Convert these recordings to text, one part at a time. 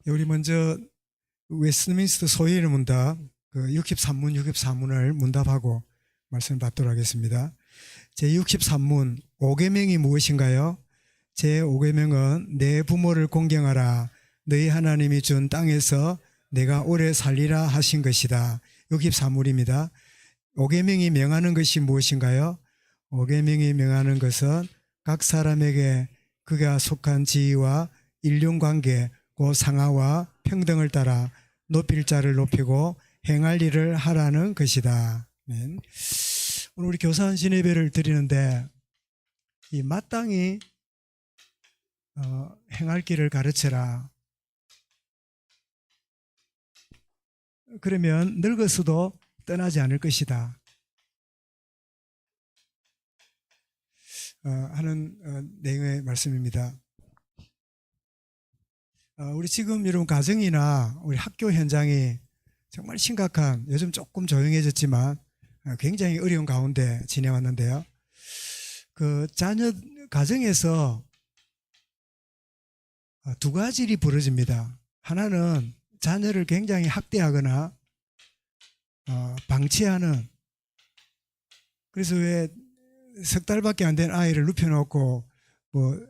우리 먼저 웨스트민스터 소위의 문답 그 63문을 문답하고 말씀 받도록 하겠습니다. 제63문 5계명이 무엇인가요? 제5계명은 내 부모를 공경하라. 너희 하나님이 준 땅에서 내가 오래 살리라 하신 것이다. 63문입니다. 5계명이 명하는 것이 무엇인가요? 5계명이 명하는 것은 각 사람에게 그가 속한 지위와 인륜관계, 그 상하와 평등을 따라 높일 자를 높이고 행할 일을 하라는 것이다. 오늘 우리 교사헌신 예배를 드리는데 이 마땅히 행할 길을 가르쳐라. 그러면 늙어서도 떠나지 않을 것이다. 하는 내용의 말씀입니다. 우리 지금 이런 가정이나 우리 학교 현장이 정말 심각한, 요즘 조금 조용해졌지만 굉장히 어려운 가운데 지내왔는데요. 그 자녀 가정에서 두 가지 일이 벌어집니다. 하나는 자녀를 굉장히 학대하거나 방치하는, 그래서 왜 석 달밖에 안 된 아이를 눕혀놓고 뭐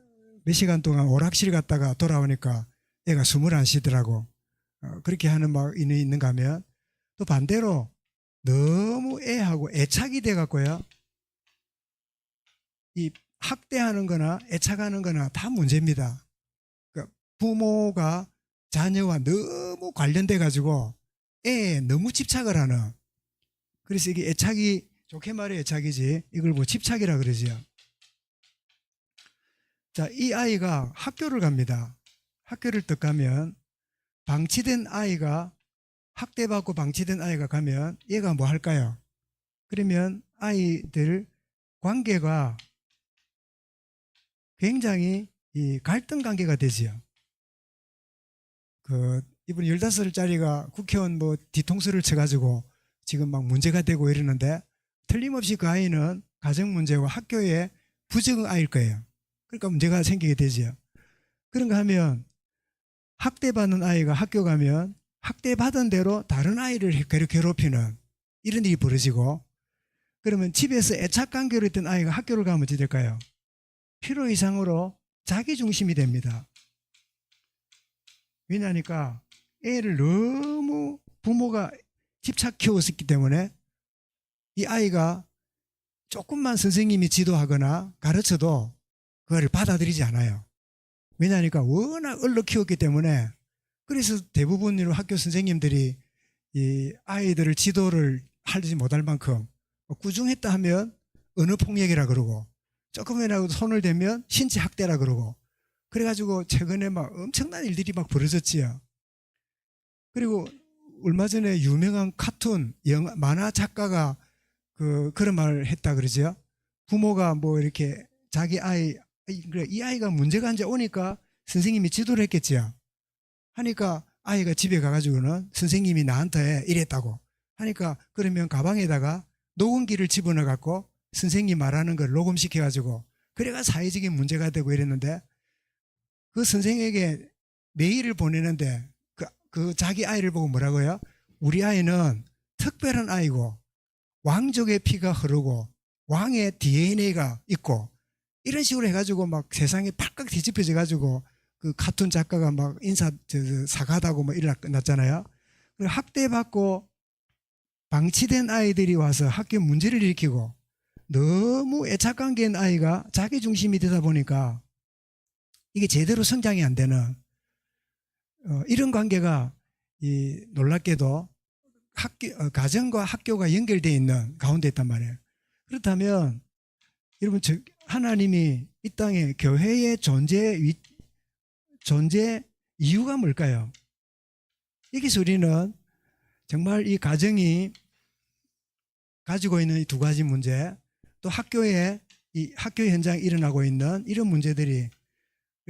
몇 시간 동안 오락실 갔다가 돌아오니까 애가 숨을 안 쉬더라고. 그렇게 하는 막 있는가 하면, 또 반대로 너무 애하고 애착이 돼 갖고요, 이 학대하는 거나 애착하는 거나 다 문제입니다. 그러니까 부모가 자녀와 너무 관련돼 가지고 애에 너무 집착을 하는, 그래서 이게 애착이, 좋게 말해 애착이지, 이걸 뭐 집착이라 그러지요. 자, 이 아이가 학교를 갑니다. 학교를 딱 가면 방치된 아이가, 학대받고 방치된 아이가 가면 얘가 뭐 할까요? 그러면 아이들 관계가 굉장히 이 갈등 관계가 되지요. 이분 15살짜리가 국회의원 뭐 뒤통수를 쳐가지고 지금 막 문제가 되고 이러는데, 틀림없이 그 아이는 가정 문제와 학교에 부적 아이일 거예요. 그러니까 문제가 생기게 되지요. 그런가 하면 학대받는 아이가 학교 가면 학대받은 대로 다른 아이를 괴롭히는 이런 일이 벌어지고, 그러면 집에서 애착관계로 있던 아이가 학교를 가면 어떻게 될까요? 필요 이상으로 자기중심이 됩니다. 왜냐하니까 애를 너무 부모가 집착 키웠었기 때문에 이 아이가 조금만 선생님이 지도하거나 가르쳐도 그거를 받아들이지 않아요. 왜냐하니까 워낙 얼른 키웠기 때문에. 그래서 대부분으로 학교 선생님들이 이 아이들을 지도를 하지 못할 만큼 꾸중했다 하면 언어폭력이라 그러고, 조금이라도 손을 대면 신체 학대라 그러고, 그래가지고 최근에 막 엄청난 일들이 막 벌어졌지요. 그리고 얼마 전에 유명한 카툰 만화 작가가 그런 말을 했다 그러죠. 부모가 뭐 이렇게 자기 아이, 그래, 이 아이가 문제가 이제 오니까 선생님이 지도를 했겠지요. 하니까 아이가 집에 가가지고는 선생님이 나한테 이랬다고 하니까, 그러면 가방에다가 녹음기를 집어넣어 갖고 선생님 말하는 걸 녹음시켜 가지고, 그래가 사회적인 문제가 되고 이랬는데, 그 선생에게 메일을 보내는데 그 자기 아이를 보고 뭐라고요? 우리 아이는 특별한 아이고 왕족의 피가 흐르고 왕의 DNA가 있고, 이런 식으로 해가지고 막 세상에 팍팍 뒤집혀져 가지고 그 카툰 작가가 막 사과하다고 뭐 일날 끝났잖아요. 학대받고 방치된 아이들이 와서 학교에 문제를 일으키고, 너무 애착관계인 아이가 자기중심이 되다 보니까 이게 제대로 성장이 안 되는 이런 관계가 놀랍게도 가정과 학교가 연결되어 있는 가운데 있단 말이에요. 그렇다면 여러분, 하나님이 이 땅에 교회의 존재 이유가 뭘까요? 여기서 우리는 정말 이 가정이 가지고 있는 이 두 가지 문제, 또 학교에 이 학교 현장에 일어나고 있는 이런 문제들이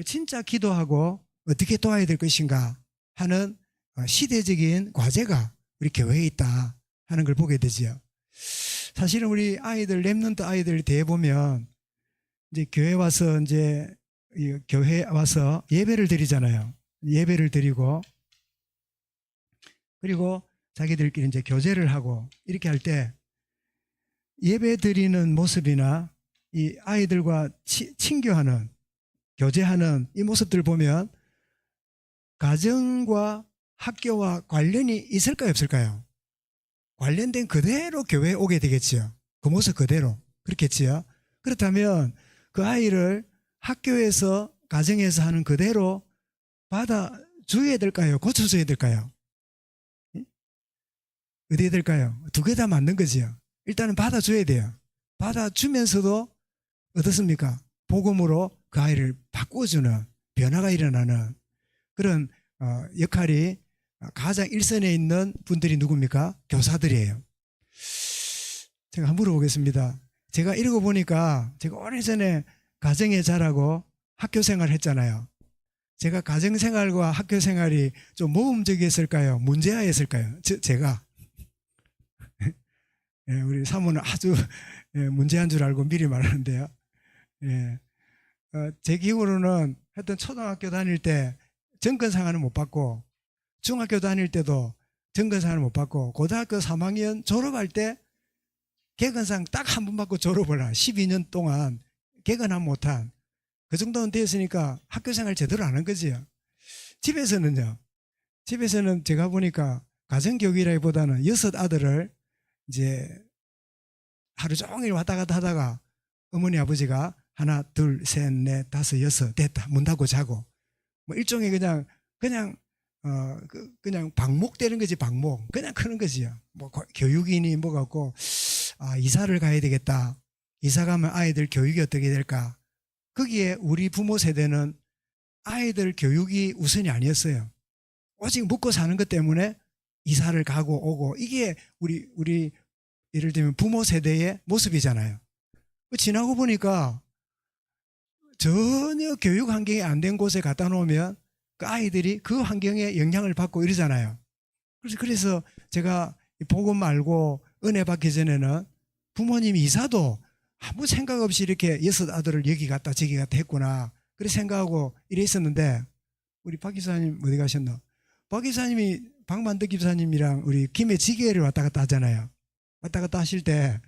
진짜 기도하고 어떻게 도와야 될 것인가 하는 시대적인 과제가 우리 교회에 있다 하는 걸 보게 되지요. 사실은 우리 아이들, 렘넌트 아이들 대보면 이제 교회 와서 예배를 드리잖아요. 예배를 드리고 그리고 자기들끼리 이제 교제를 하고 이렇게 할 때 예배 드리는 모습이나 이 아이들과 친교하는 교제하는 이 모습들 보면 가정과 학교와 관련이 있을까요, 없을까요? 관련된 그대로 교회에 오게 되겠지요. 그 모습 그대로. 그렇겠지요. 그렇다면 그 아이를 학교에서 가정에서 하는 그대로 받아줘야 될까요? 고쳐줘야 될까요? 어디에 될까요? 두 개 다 맞는 거지요. 일단은 받아줘야 돼요. 받아주면서도 어떻습니까? 복음으로 그 아이를 바꿔주는 변화가 일어나는 그런 역할이 가장 일선에 있는 분들이 누굽니까? 교사들이에요. 제가 한번 물어보겠습니다. 제가 읽어보니까 제가 오래전에 가정에 자라고 학교 생활을 했잖아요. 제가 가정생활과 학교생활이 좀 모험적이었을까요? 문제아였을까요? 제가 예, 우리 사모는 아주 문제한 줄 알고 미리 말하는데요. 예, 제 기억으로는 하여튼 초등학교 다닐 때 정권상한은 못 받고 중학교 다닐 때도 정권상을 못 받고 고등학교 3학년 졸업할 때 개근상 딱 한 번 받고 졸업을 한 12년 동안 개근한 못한 그 정도는 되었으니까 학교생활 제대로 안 한 거지요. 집에서는요. 집에서는 제가 보니까 가정교육이라기보다는 6 아들을 이제 하루 종일 왔다 갔다 하다가 어머니 아버지가 하나 둘 셋 넷 다섯 여섯 됐다 문 닫고 자고 뭐 일종의 그냥 방목되는 거지. 방목 그냥 크는 거지요. 뭐 교육인이 뭐 갖고 이사를 가야 되겠다. 이사 가면 아이들 교육이 어떻게 될까. 거기에 우리 부모 세대는 아이들 교육이 우선이 아니었어요. 오직 먹고 사는 것 때문에 이사를 가고 오고 이게 우리 예를 들면 부모 세대의 모습이잖아요. 지나고 보니까 전혀 교육 환경이 안 된 곳에 갖다 놓으면 그 아이들이 그 환경에 영향을 받고 이러잖아요. 그래서 제가 복음 알고 은혜 받기 전에는 부모님이 이사도 아무 생각 없이 이렇게 6 아들을 여기 갔다 저기 갔다 했구나 그렇게 생각하고 이래 있었는데 우리 박 기사님 어디 가셨나? 박 기사님이 박만덕 기사님이랑 우리 김해 지계를 왔다 갔다 하잖아요. 왔다 갔다 하실 때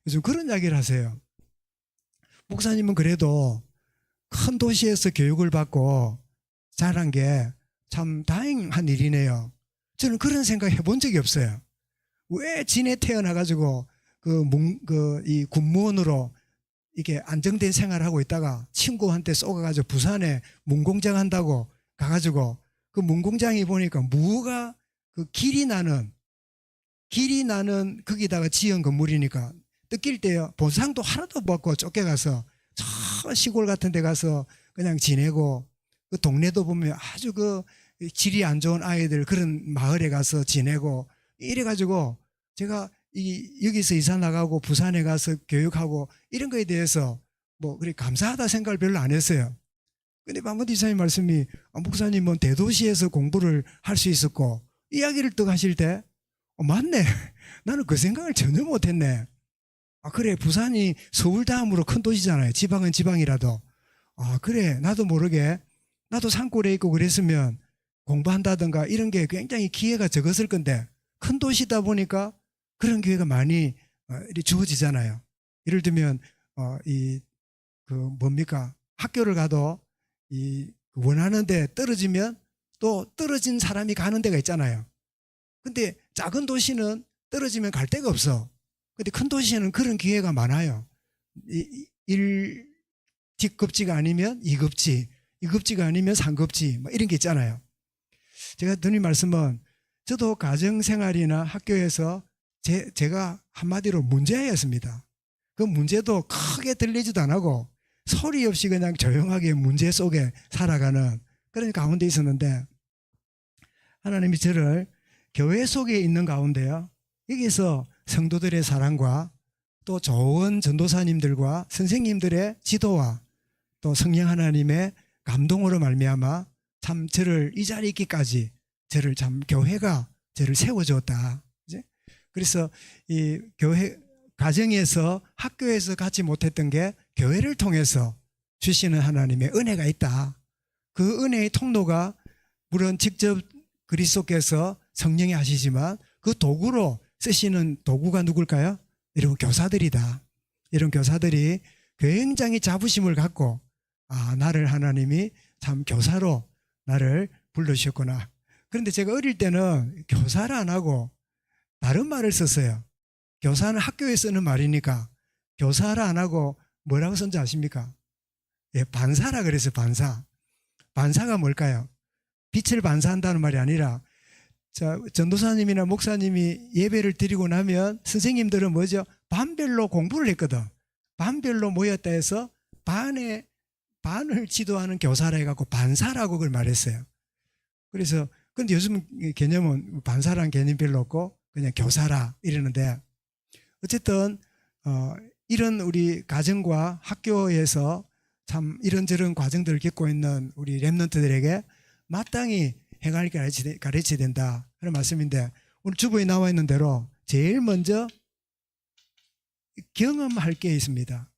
요즘 그런 이야기를 하세요. 목사님은 그래도 큰 도시에서 교육을 받고 자란 게 참 다행한 일이네요. 저는 그런 생각 해본 적이 없어요. 왜 진해 태어나가지고 이 군무원으로 이게 안정된 생활을 하고 있다가 친구한테 쏘가가지고 부산에 문공장 한다고 가가지고 그 문공장이 보니까 무가 그 길이 나는 거기다가 지은 건물이니까 뜯길 때요 보상도 하나도 못 받고 쫓겨가서 저 시골 같은 데 가서 그냥 지내고 그 동네도 보면 아주 그 질이 안 좋은 아이들 그런 마을에 가서 지내고 이래가지고 제가 여기서 이사 나가고 부산에 가서 교육하고 이런 거에 대해서 뭐 그렇게 감사하다 생각을 별로 안 했어요. 근데 박만덕 이사님 말씀이 목사님은 대도시에서 공부를 할 수 있었고 이야기를 또 하실 때 맞네. 나는 그 생각을 전혀 못했네. 그래 부산이 서울 다음으로 큰 도시잖아요. 지방은 지방이라도. 그래 나도 모르게 나도 산골에 있고 그랬으면 공부한다든가 이런 게 굉장히 기회가 적었을 건데 큰 도시다 보니까 그런 기회가 많이 주어지잖아요. 예를 들면 학교를 가도 원하는데 떨어지면 또 떨어진 사람이 가는 데가 있잖아요. 근데 작은 도시는 떨어지면 갈 데가 없어. 근데 큰 도시에는 그런 기회가 많아요. 1직급지가 아니면 2급지, 2급지가 아니면 3급지 뭐 이런 게 있잖아요. 제가 드린 말씀은 저도 가정생활이나 학교에서 제가 한마디로 문제였습니다. 그 문제도 크게 들리지도 안 하고 소리 없이 그냥 조용하게 문제 속에 살아가는 그런 가운데 있었는데 하나님이 저를 교회 속에 있는 가운데요. 여기서 성도들의 사랑과 또 좋은 전도사님들과 선생님들의 지도와 또 성령 하나님의 감동으로 말미암아 참 저를 이 자리에 있기까지 저를 참 교회가 저를 세워주었다. 그래서 이 교회 가정에서 학교에서 갖지 못했던 게 교회를 통해서 주시는 하나님의 은혜가 있다. 그 은혜의 통로가 물론 직접 그리스도께서 성령이 하시지만 그 도구로 쓰시는 도구가 누굴까요? 여러분 교사들이다. 이런 교사들이 굉장히 자부심을 갖고 나를 하나님이 참 교사로 나를 불러주셨구나. 그런데 제가 어릴 때는 교사를 안 하고 다른 말을 썼어요. 교사는 학교에 쓰는 말이니까 교사를 안 하고 뭐라고 쓴지 아십니까? 예, 반사라 그랬어요. 반사. 반사가 뭘까요? 빛을 반사한다는 말이 아니라 전도사님이나 목사님이 예배를 드리고 나면 선생님들은 뭐죠? 반별로 공부를 했거든. 반별로 모였다 해서 반을 지도하는 교사라 해갖고 반사라고 그걸 말했어요. 그래서 근데 요즘 개념은 반사라는 개념 별로 없고 그냥 교사라 이러는데 어쨌든 이런 우리 가정과 학교에서 참 이런저런 과정들을 겪고 있는 우리 렘넌트들에게 마땅히 행할 게 가르쳐야 된다 그런 말씀인데 오늘 주보에 나와 있는 대로 제일 먼저 경험할 게 있습니다.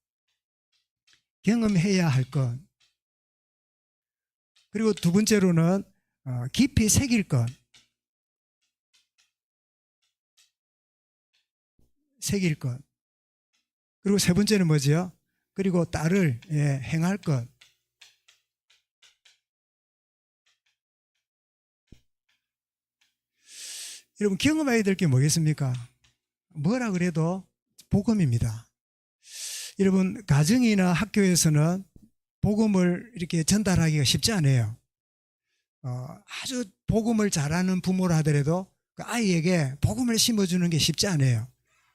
경험해야 할 것. 그리고 두 번째로는 깊이 새길 것. 새길 것. 그리고 세 번째는 뭐지요? 그리고 딸을 행할 것. 여러분 경험해야 될 게 뭐겠습니까? 뭐라 그래도 복음입니다. 여러분 가정이나 학교에서는 복음을 이렇게 전달하기가 쉽지 않아요. 아주 복음을 잘하는 부모라 하더라도 그 아이에게 복음을 심어주는 게 쉽지 않아요.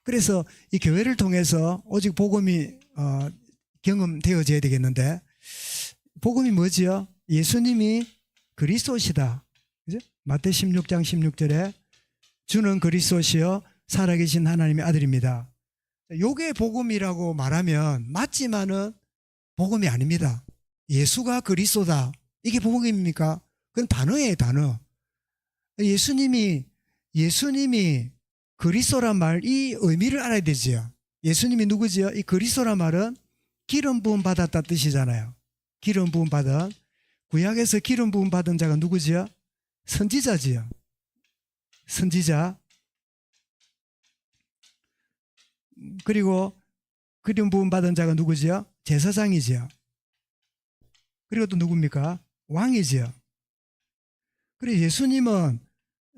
그래서 이 교회를 통해서 오직 복음이 경험되어져야 되겠는데 복음이 뭐지요? 예수님이 그리스도시다. 그죠? 마태 16장 16절에 주는 그리스도시여 살아계신 하나님의 아들입니다. 요게 복음이라고 말하면 맞지만은 복음이 아닙니다. 예수가 그리스도다. 이게 복음입니까? 그건 단어예요, 단어. 예수님이 그리스도란 말, 이 의미를 알아야 되지요. 예수님이 누구지요? 이 그리스도란 말은 기름 부음 받았다 뜻이잖아요. 기름 부음 받은. 구약에서 기름 부음 받은 자가 누구지요? 선지자지요. 선지자. 그리고 기름 부음 받은 자가 누구지요? 제사장이지요. 그리고 또 누굽니까? 왕이지요. 그리고 예수님은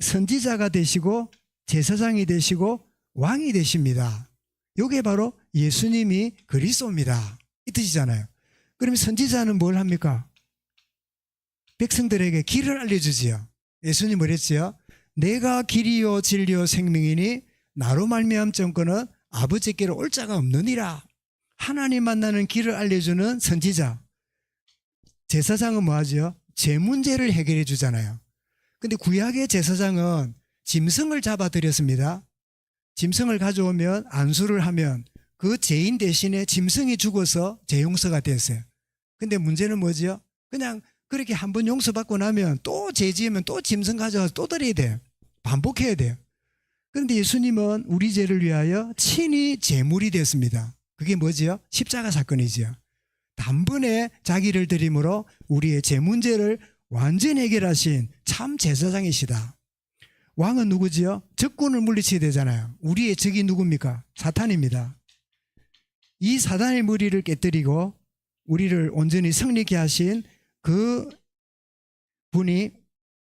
선지자가 되시고 제사장이 되시고 왕이 되십니다. 이게 바로 예수님이 그리스도입니다. 이 뜻이잖아요. 그러면 선지자는 뭘 합니까? 백성들에게 길을 알려주지요. 예수님 뭐랬지요? 내가 길이요 진리요 생명이니 나로 말미암 정권은 아버지께로 올 자가 없느니라. 하나님 만나는 길을 알려주는 선지자. 제사장은 뭐하죠? 제 문제를 해결해 주잖아요. 근데 구약의 제사장은 짐승을 잡아들였습니다. 짐승을 가져오면 안수를 하면 그 죄인 대신에 짐승이 죽어서 죄용서가 됐어요. 근데 문제는 뭐지요? 그냥 그렇게 한번 용서받고 나면 또 죄 지으면 또 짐승 가져와서 또 드려야 돼요. 반복해야 돼요. 그런데 예수님은 우리 죄를 위하여 친히 제물이 됐습니다. 그게 뭐지요? 십자가 사건이지요. 단번에 자기를 드림으로 우리의 죄 문제를 완전히 해결하신 참 제사장이시다. 왕은 누구지요? 적군을 물리쳐야 되잖아요. 우리의 적이 누굽니까? 사탄입니다. 이 사단의 무리를 깨뜨리고 우리를 온전히 승리케 하신 그 분이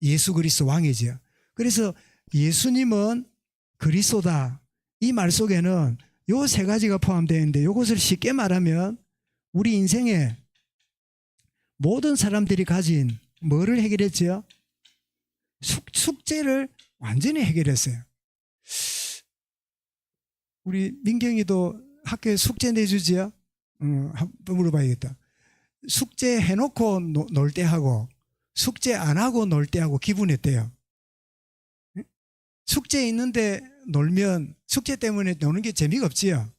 예수 그리스도 왕이지요. 그래서 예수님은 그리스도다. 이 말 속에는 요 세 가지가 포함되어 있는데 이것을 쉽게 말하면 우리 인생에 모든 사람들이 가진 뭐를 해결했지요? 숙제를 완전히 해결했어요. 우리 민경이도 학교에 숙제 내주지요? 한번 물어봐야겠다. 숙제 해놓고 놀 때 하고 숙제 안 하고 놀 때 하고 기분이 어때요? 숙제 있는데 놀면 숙제 때문에 노는 게 재미가 없지요.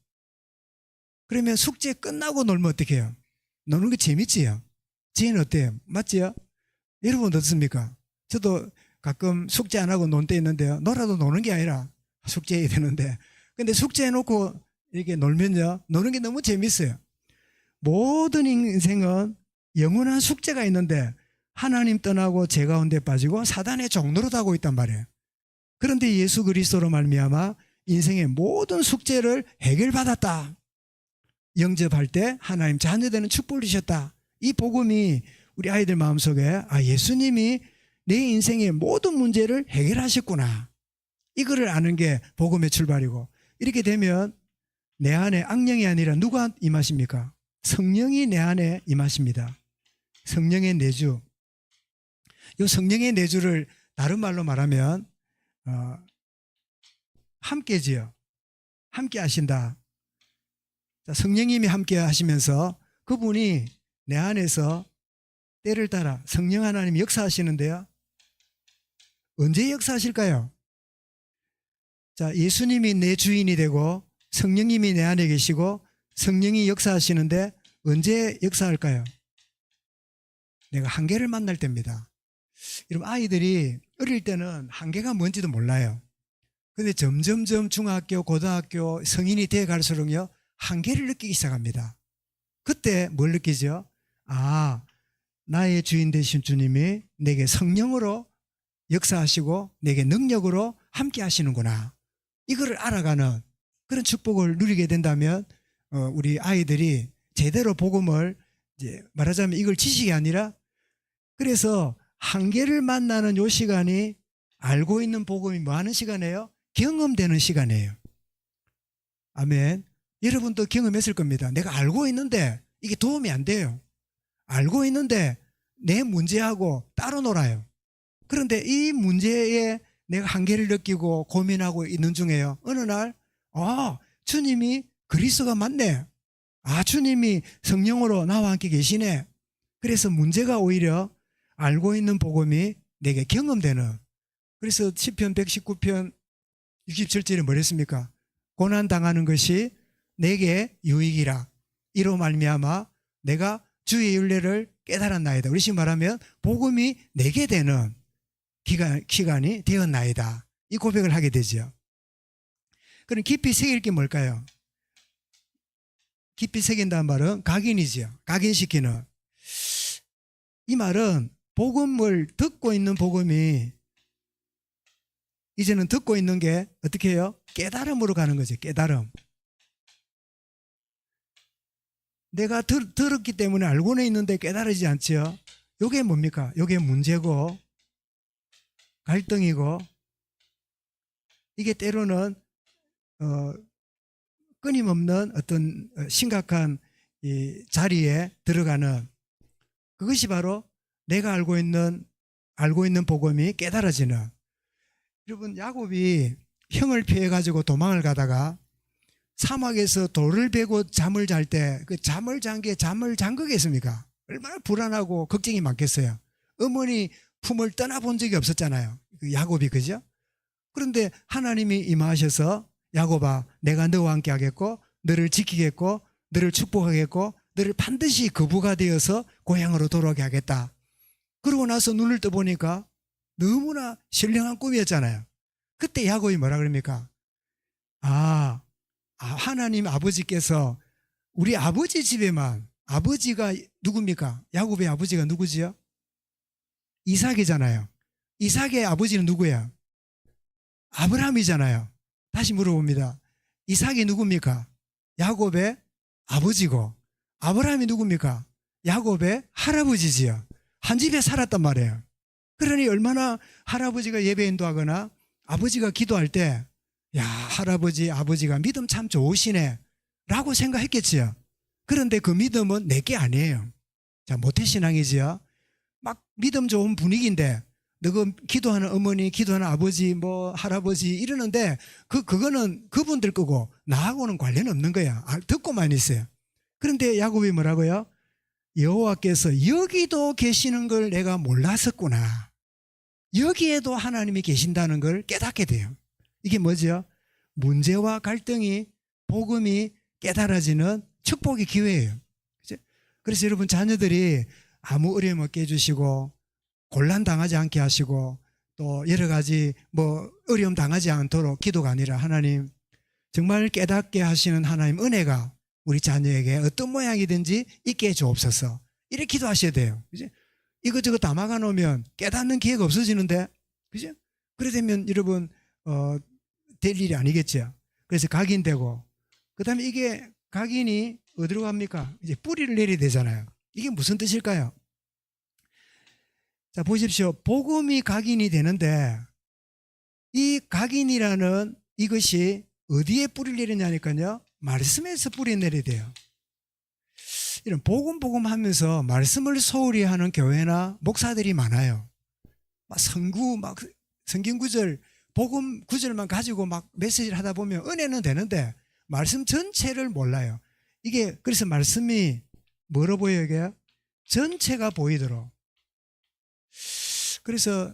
그러면 숙제 끝나고 놀면 어떻게 해요? 노는 게 재밌지요. 지혜는 어때요? 맞지요? 여러분 어떻습니까? 저도 가끔 숙제 안 하고 논 때 있는데요. 놀아도 노는 게 아니라 숙제해야 되는데 근데 숙제해놓고 이렇게 놀면요. 노는 게 너무 재밌어요. 모든 인생은 영원한 숙제가 있는데 하나님 떠나고 죄 가운데 빠지고 사단의 종노릇 하고 있단 말이에요. 그런데 예수 그리스도로 말미암아 인생의 모든 숙제를 해결받았다. 영접할 때 하나님 자녀되는 축복을 주셨다. 이 복음이 우리 아이들 마음속에 예수님이 내 인생의 모든 문제를 해결하셨구나. 이거를 아는 게 복음의 출발이고, 이렇게 되면 내 안에 악령이 아니라 누가 임하십니까? 성령이 내 안에 임하십니다. 성령의 내주. 이 성령의 내주를 다른 말로 말하면 함께지요. 함께 하신다. 성령님이 함께 하시면서 그분이 내 안에서 때를 따라 성령 하나님이 역사하시는데요. 언제 역사하실까요? 자, 예수님이 내 주인이 되고 성령님이 내 안에 계시고 성령이 역사하시는데 언제 역사할까요? 내가 한계를 만날 때입니다. 여러분, 아이들이 어릴 때는 한계가 뭔지도 몰라요. 근데 점점점 중학교, 고등학교, 성인이 되어 갈수록요, 한계를 느끼기 시작합니다. 그때 뭘 느끼죠? 나의 주인 되신 주님이 내게 성령으로 역사하시고 내게 능력으로 함께 하시는구나. 이거를 알아가는 그런 축복을 누리게 된다면 우리 아이들이 제대로 복음을, 이제 말하자면 이걸 지식이 아니라, 그래서 한계를 만나는 요 시간이 알고 있는 복음이 뭐 하는 시간이에요? 경험되는 시간이에요. 아멘. 여러분도 경험했을 겁니다. 내가 알고 있는데 이게 도움이 안 돼요. 알고 있는데 내 문제하고 따로 놀아요. 그런데 이 문제에 내가 한계를 느끼고 고민하고 있는 중에요, 어느 날 주님이 그리스도가 맞네. 주님이 성령으로 나와 함께 계시네. 그래서 문제가 오히려 알고 있는 복음이 내게 경험되는. 그래서 시편 119편 67절에 뭐랬습니까? 고난당하는 것이 내게 유익이라. 이로 말미암아 내가 주의 윤례를 깨달았나이다. 우리 식 말하면 복음이 내게 되는 기간이 되었나이다. 이 고백을 하게 되죠. 그럼 깊이 새길 게 뭘까요? 깊이 새긴다는 말은 각인이죠. 각인시키는. 이 말은 복음을 듣고 있는 복음이 이제는 듣고 있는 게 어떻게 해요? 깨달음으로 가는 거죠. 깨달음. 내가 들었기 때문에 알고는 있는데 깨달아지지 않죠. 이게 뭡니까? 이게 문제고 갈등이고, 이게 때로는 끊임없는 어떤 심각한 이 자리에 들어가는, 그것이 바로 내가 알고 있는 복음이 깨달아지는. 여러분, 야곱이 형을 피해 가지고 도망을 가다가 사막에서 돌을 베고 잠을 잘 때 그 잠을 잔 게 잠을 잔 거겠습니까? 얼마나 불안하고 걱정이 많겠어요. 어머니 품을 떠나본 적이 없었잖아요, 그 야곱이. 그죠? 그런데 하나님이 임하셔서 야곱아, 내가 너와 함께 하겠고 너를 지키겠고 너를 축복하겠고 너를 반드시 거부가 되어서 고향으로 돌아오게 하겠다. 그러고 나서 눈을 떠보니까 너무나 신령한 꿈이었잖아요. 그때 야곱이 뭐라 그럽니까? 하나님 아버지께서 우리 아버지 집에만, 아버지가 누굽니까? 야곱의 아버지가 누구지요? 이삭이잖아요. 이삭의 아버지는 누구야? 아브라함이잖아요. 다시 물어봅니다. 이삭이 누굽니까? 야곱의 아버지고, 아브라함이 누굽니까? 야곱의 할아버지지요. 한 집에 살았단 말이에요. 그러니 얼마나 할아버지가 예배 인도하거나 아버지가 기도할 때, 야, 할아버지, 아버지가 믿음 참 좋으시네 라고 생각했겠지요. 그런데 그 믿음은 내게 아니에요. 자, 모태신앙이지요. 막 믿음 좋은 분위기인데 너그 기도하는 어머니, 기도하는 아버지, 할아버지 이러는데 그거는 그분들 거고 나하고는 관련 없는 거야. 듣고만 있어요. 그런데 야곱이 뭐라고요? 여호와께서 여기도 계시는 걸 내가 몰랐었구나. 여기에도 하나님이 계신다는 걸 깨닫게 돼요. 이게 뭐죠? 문제와 갈등이, 복음이 깨달아지는 축복의 기회예요. 그래서 여러분, 자녀들이 아무 어려움 없게 해주시고 곤란 당하지 않게 하시고 또 여러 가지 어려움 당하지 않도록 기도가 아니라, 하나님 정말 깨닫게 하시는 하나님 은혜가 우리 자녀에게 어떤 모양이든지 있게 해 주옵소서. 이렇게 기도하셔야 돼요. 그죠? 이것저것 다 막아놓으면 깨닫는 기회가 없어지는데, 그죠? 그래 되면 여러분, 어, 될 일이 아니겠죠. 그래서 각인되고, 그 다음에 이게 각인이 어디로 갑니까? 이제 뿌리를 내려야 되잖아요. 이게 무슨 뜻일까요? 자, 보십시오. 복음이 각인이 되는데 이 각인이라는 이것이 어디에 뿌리를 내리냐니까요. 말씀에서 뿌리 내려야 돼요. 이런 복음 하면서 말씀을 소홀히 하는 교회나 목사들이 많아요. 막 성경 구절, 복음 구절만 가지고 막 메시지를 하다 보면 은혜는 되는데 말씀 전체를 몰라요. 이게 그래서 말씀이 뭐로 보여요? 이게 전체가 보이도록. 그래서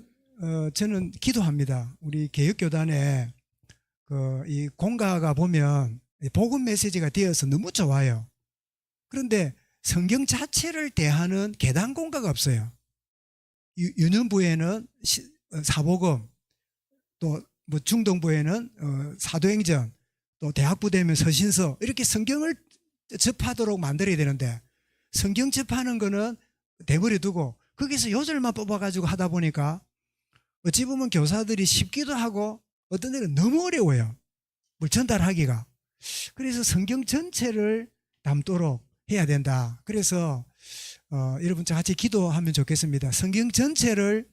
저는 기도합니다. 우리 개혁교단에 이 공가가 보면 복음 메시지가 되어서 너무 좋아요. 그런데 성경 자체를 대하는 계단 공가가 없어요. 유년부에는 사복음, 또 뭐 중동부에는 사도행전, 또 대학부 되면 서신서, 이렇게 성경을 접하도록 만들어야 되는데 성경 접하는 거는 내버려 두고 거기서 요절만 뽑아가지고 하다 보니까 어찌 보면 교사들이 쉽기도 하고 어떤 데는 너무 어려워요. 뭘 전달하기가. 그래서 성경 전체를 담도록 해야 된다. 그래서 여러분 같이 기도하면 좋겠습니다. 성경 전체를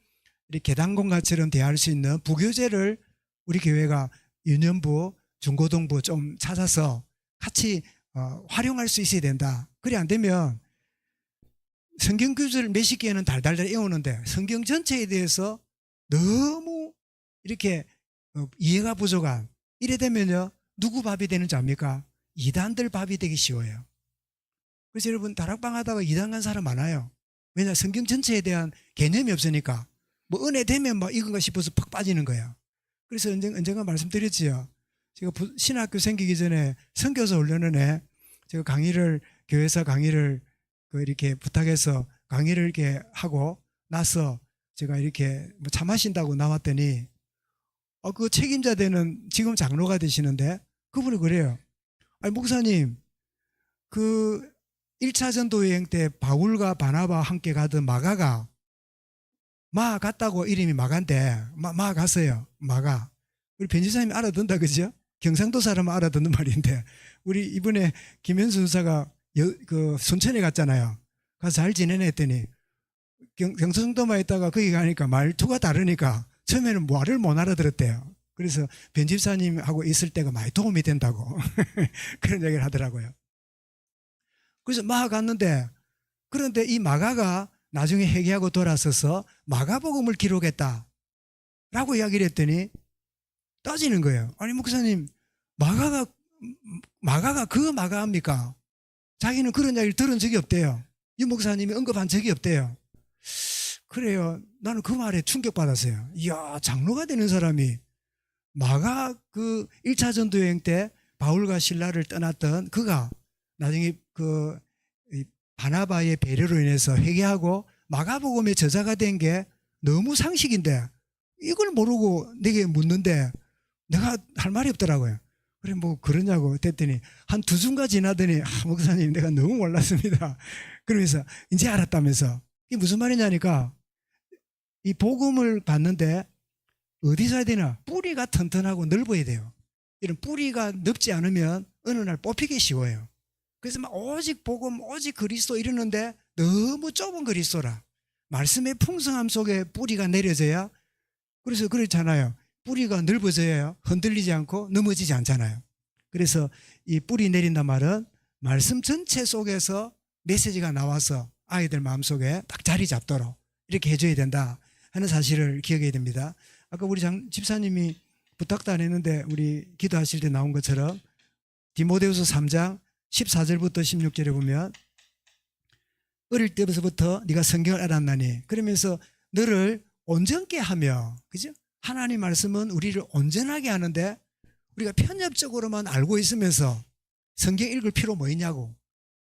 이렇게 계단공가처럼 대할 수 있는 부교재를 우리 교회가 유년부, 중고등부 좀 찾아서 같이 활용할 수 있어야 된다. 그래 안 되면 성경 구절 몇십 개는 달달달 외우는데 성경 전체에 대해서 너무 이렇게 이해가 부족한, 이래 되면요 누구 밥이 되는 줄 압니까? 이단들 밥이 되기 쉬워요. 그래서 여러분 다락방 하다가 이단 간 사람 많아요. 왜냐? 성경 전체에 대한 개념이 없으니까 뭐 은혜 되면 뭐 이건가 싶어서 팍 빠지는 거예요. 그래서 언젠가 말씀드렸지요. 제가 신학교 생기기 전에 선교사 훈련원에 제가 교회에서 강의를 이렇게 부탁해서 강의를 이렇게 하고 나서 제가 이렇게 뭐 차 마신다고 나왔더니 그 책임자 되는 지금 장로가 되시는데 그분이 그래요. 아니 목사님, 그 1차 전도 여행 때 바울과 바나바 함께 가던 마가가 마 갔다고 이름이 마가인데 마 갔어요. 마가. 우리 변지사님이 알아듣는다 그죠? 경상도 사람은 알아듣는 말인데 우리 이번에 김현수 수사가 그 순천에 갔잖아요. 가서 잘 지내네 했더니 경상도만 있다가 거기 가니까 말투가 다르니까 처음에는 말을 못 알아들었대요. 그래서 변집사님하고 있을 때가 많이 도움이 된다고 그런 얘기를 하더라고요. 그래서 마가 갔는데, 그런데 이 마가가 나중에 회개하고 돌아서서 마가복음을 기록했다 라고 이야기를 했더니 따지는 거예요. 아니 목사님, 마가가 그 마가입니까? 자기는 그런 이야기를 들은 적이 없대요. 유 목사님이 언급한 적이 없대요. 그래요. 나는 그 말에 충격받았어요. 이야, 장로가 되는 사람이 마가 그 1차 전도 여행 때 바울과 실라를 떠났던 그가 나중에 그 바나바의 배려로 인해서 회개하고 마가복음의 저자가 된 게 너무 상식인데 이걸 모르고 내게 묻는데 내가 할 말이 없더라고요. 그래 뭐 그러냐고 했더니 한 2주가 지나더니 목사님 내가 너무 몰랐습니다. 그러면서 이제 알았다면서. 이게 무슨 말이냐니까 이 복음을 받는데 어디서 해야 되나? 뿌리가 튼튼하고 넓어야 돼요. 이런 뿌리가 넓지 않으면 어느 날 뽑히기 쉬워요. 그래서 막 오직 복음, 오직 그리스도 이러는데 너무 좁은 그리스도라. 말씀의 풍성함 속에 뿌리가 내려져야, 그래서 그렇잖아요. 뿌리가 넓어져야 흔들리지 않고 넘어지지 않잖아요. 그래서 이 뿌리 내린단 말은 말씀 전체 속에서 메시지가 나와서 아이들 마음속에 딱 자리 잡도록 이렇게 해줘야 된다 하는 사실을 기억해야 됩니다. 아까 우리 집사님이 부탁도 안 했는데 우리 기도하실 때 나온 것처럼 디모데후서 3장 14절부터 16절에 보면 어릴 때부터 네가 성경을 알았나니, 그러면서 너를 온전케 하며, 그죠? 하나님 말씀은 우리를 온전하게 하는데 우리가 편협적으로만 알고 있으면서 성경 읽을 필요 뭐 있냐고,